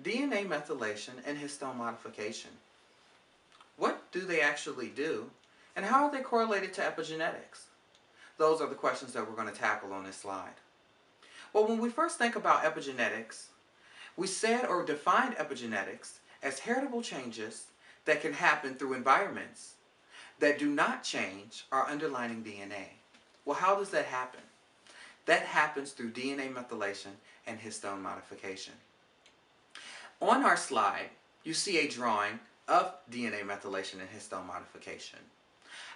DNA methylation and histone modification. What do they actually do, and how are they correlated to epigenetics? Those are the questions that we're going to tackle on this slide. Well, when we first think about epigenetics, we said or defined epigenetics as heritable changes that can happen through environments that do not change our underlying DNA. Well, how does that happen? That happens through DNA methylation and histone modification. On our slide, you see a drawing of DNA methylation and histone modification.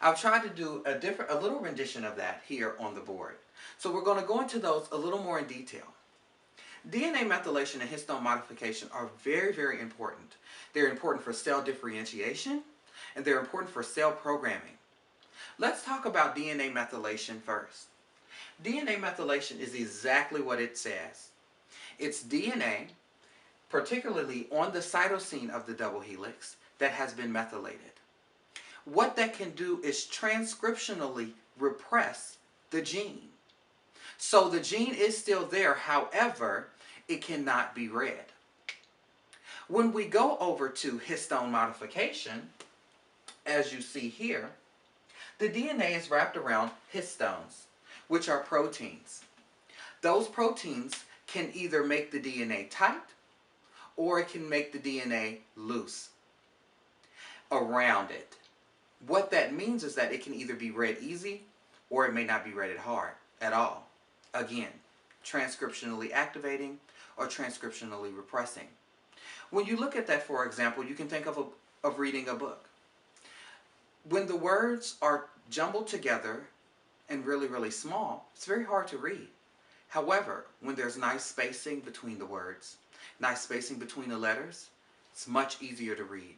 I've tried to do a little rendition of that here on the board. So we're going to go into those a little more in detail. DNA methylation and histone modification are very, very important. They're important for cell differentiation, and they're important for cell programming. Let's talk about DNA methylation first. DNA methylation is exactly what it says. It's DNA, particularly on the cytosine of the double helix, that has been methylated. What that can do is transcriptionally repress the gene. So the gene is still there, however, it cannot be read. When we go over to histone modification, as you see here, the DNA is wrapped around histones, which are proteins. Those proteins can either make the DNA tight or it can make the DNA loose around it. What that means is that it can either be read easy or it may not be read hard at all. Again, transcriptionally activating or transcriptionally repressing. When you look at that, for example, you can think of reading a book. When the words are jumbled together and really, really small, it's very hard to read. However, when there's nice spacing between the words, nice spacing between the letters, it's much easier to read.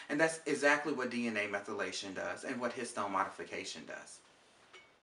And that's exactly what DNA methylation does and what histone modification does.